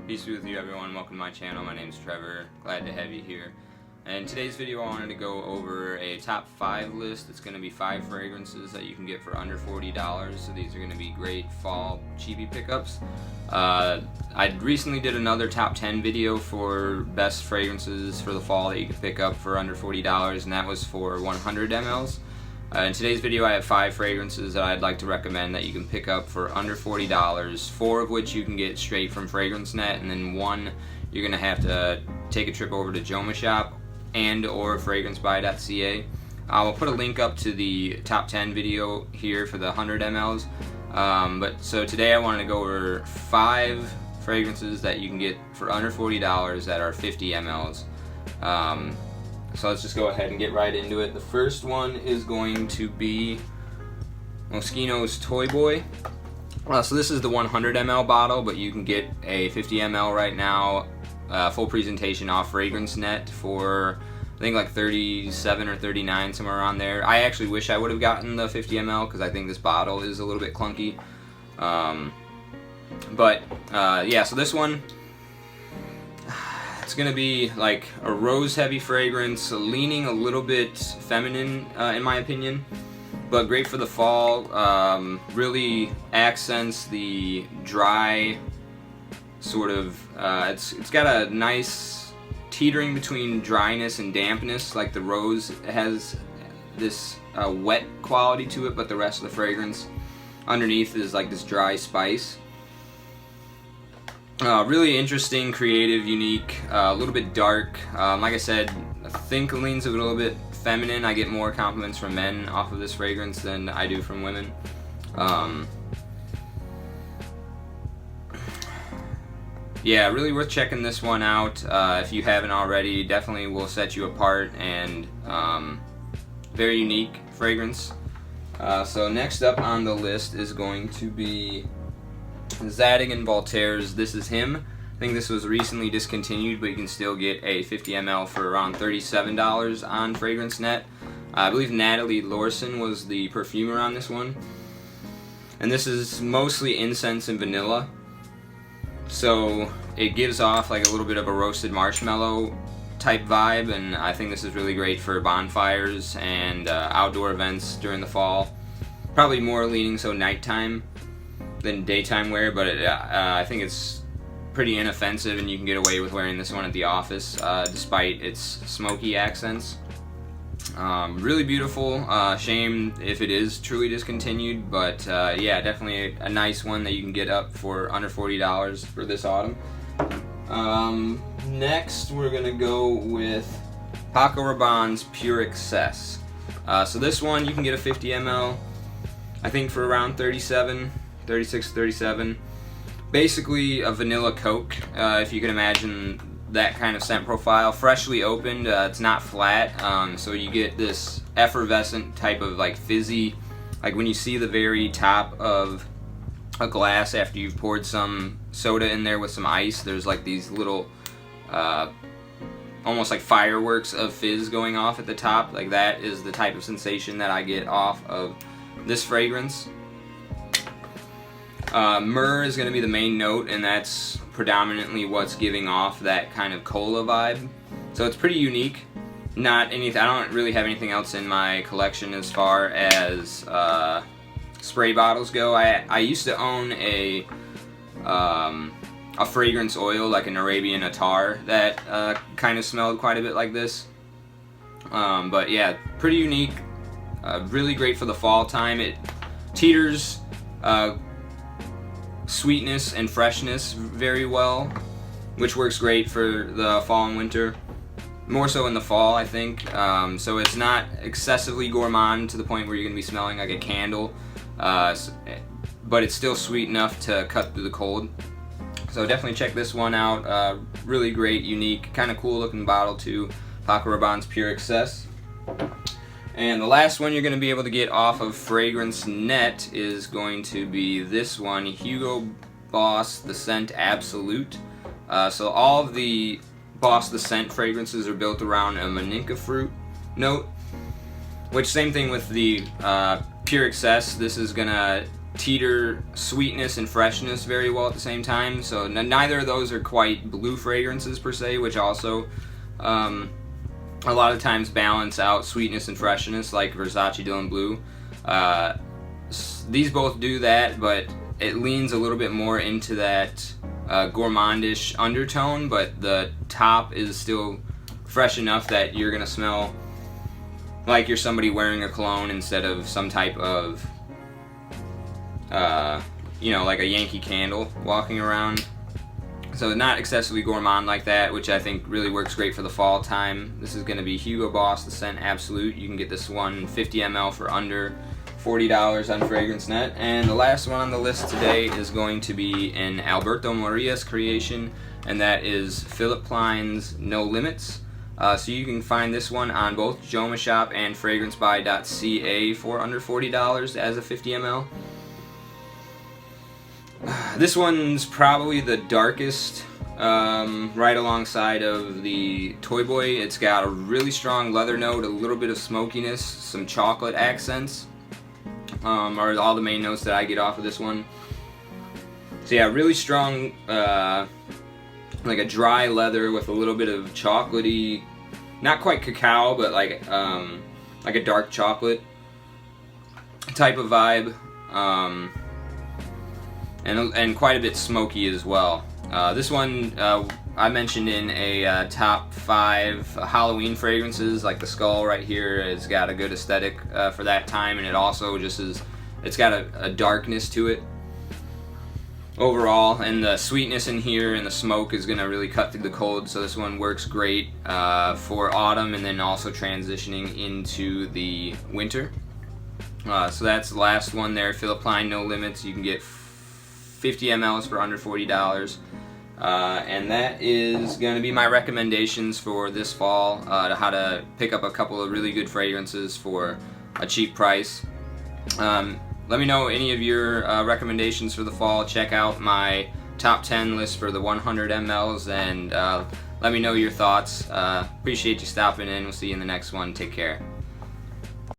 Peace be with you, everyone. Welcome to my channel. My name is Trevor. Glad to have you here. And in today's video, I wanted to go over a top 5 list. It's going to be 5 fragrances that you can get for under $40. So these are going to be great fall cheapy pickups. I recently did another top 10 video for best fragrances for the fall that you can pick up for under $40, and that was for 100 mLs. In today's video, I have 5 fragrances that I'd like to recommend that you can pick up for under $40, 4 of which you can get straight from FragranceNet, and then 1 you're going to have to take a trip over to Joma Shop and or fragrancebuy.ca. I'll put a link up to the top 10 video here for the 100 mLs. So today I wanted to go over 5 fragrances that you can get for under $40 that are 50 mLs. So let's just go ahead and get right into it. The first one is going to be Moschino's Toy Boy. So this is the 100 ml bottle, but you can get a 50 ml right now, full presentation off FragranceNet for I think like 37 or 39, somewhere around there. I actually wish I would have gotten the 50 ml because I think this bottle is a little bit clunky. Yeah, so this one, it's going to be like a rose heavy fragrance, leaning a little bit feminine in my opinion, but great for the fall. Really accents the dry sort of, it's got a nice teetering between dryness and dampness. Like the rose has this wet quality to it, but the rest of the fragrance underneath is like this dry spice. Really interesting, creative, unique, a little bit dark. Like I said, I think it leans a little bit feminine. I get more compliments from men off of this fragrance than I do from women. Yeah, really worth checking this one out. If you haven't already, definitely will set you apart, and very unique fragrance. So next up on the list is going to be Zadig & Voltaire's This Is Him. I think this was recently discontinued, but you can still get a 50 ml for around $37 on FragranceNet. I believe Natalie Lorson was the perfumer on this one. And this is mostly incense and vanilla. So it gives off like a little bit of a roasted marshmallow type vibe, and I think this is really great for bonfires and outdoor events during the fall. Probably more leaning so nighttime than daytime wear, but I think it's pretty inoffensive, and you can get away with wearing this one at the office despite its smoky accents. Really beautiful. Shame if it is truly discontinued, but yeah, definitely a nice one that you can get up for under $40 for this autumn. Next we're gonna go with Paco Rabanne's Pure Excess. So this one you can get a 50 ml I think for around 36, 37. Basically a vanilla Coke, if you can imagine that kind of scent profile. Freshly opened, it's not flat, so you get this effervescent type of like fizzy, like when you see the very top of a glass after you've poured some soda in there with some ice, there's like these little almost like fireworks of fizz going off at the top. Like that is the type of sensation that I get off of this fragrance. Myrrh is going to be the main note, and that's predominantly what's giving off that kind of cola vibe. So it's pretty unique. Not anything. I don't really have anything else in my collection as far as spray bottles go. I used to own a fragrance oil, like an Arabian Attar, that kind of smelled quite a bit like this. But yeah, pretty unique. Really great for the fall time. It teeters sweetness and freshness very well, which works great for the fall and winter. More so in the fall, I think. So it's not excessively gourmand to the point where you're going to be smelling like a candle, but it's still sweet enough to cut through the cold. So definitely check this one out. Really great, unique, kind of cool looking bottle too. Paco Rabanne's Pure Excess. And the last one you're going to be able to get off of FragranceNet is going to be this one, Hugo Boss The Scent Absolute. So all of the Boss The Scent fragrances are built around a maninka fruit note, which same thing with the Pure Excess. This is going to teeter sweetness and freshness very well at the same time. So neither of those are quite blue fragrances per se, which also a lot of times balance out sweetness and freshness, like Versace Dylan Blue. These both do that, but it leans a little bit more into that gourmandish undertone, but the top is still fresh enough that you're gonna smell like you're somebody wearing a cologne instead of some type of you know, like a Yankee Candle walking around. So not excessively gourmand like that, which I think really works great for the fall time. This is going to be Hugo Boss The Scent Absolute. You can get this one 50 ml for under $40 on FragranceNet. And the last one on the list today is going to be an Alberto Morias creation, and that is Philip Plein's No Limits. So you can find this one on both Joma Shop and FragranceBuy.ca for under $40 as a 50 ml. This one's probably the darkest, right alongside of the Toy Boy. It's got a really strong leather note, a little bit of smokiness, some chocolate accents, are all the main notes that I get off of this one. So yeah, really strong, like a dry leather with a little bit of chocolatey, not quite cacao, but like a dark chocolate type of vibe. And quite a bit smoky as well. This one I mentioned in a top 5 Halloween fragrances, like the skull right here has got a good aesthetic for that time, and it also just is, it's got a darkness to it overall, and the sweetness in here and the smoke is going to really cut through the cold, so this one works great for autumn and then also transitioning into the winter. So that's the last one there, Philip Plein No Limits. You can get 50 mLs for under $40, and that is going to be my recommendations for this fall, to how to pick up a couple of really good fragrances for a cheap price. Let me know any of your recommendations for the fall. Check out my top 10 list for the 100 mLs, and let me know your thoughts. Appreciate you stopping in. We'll see you in the next one. Take care.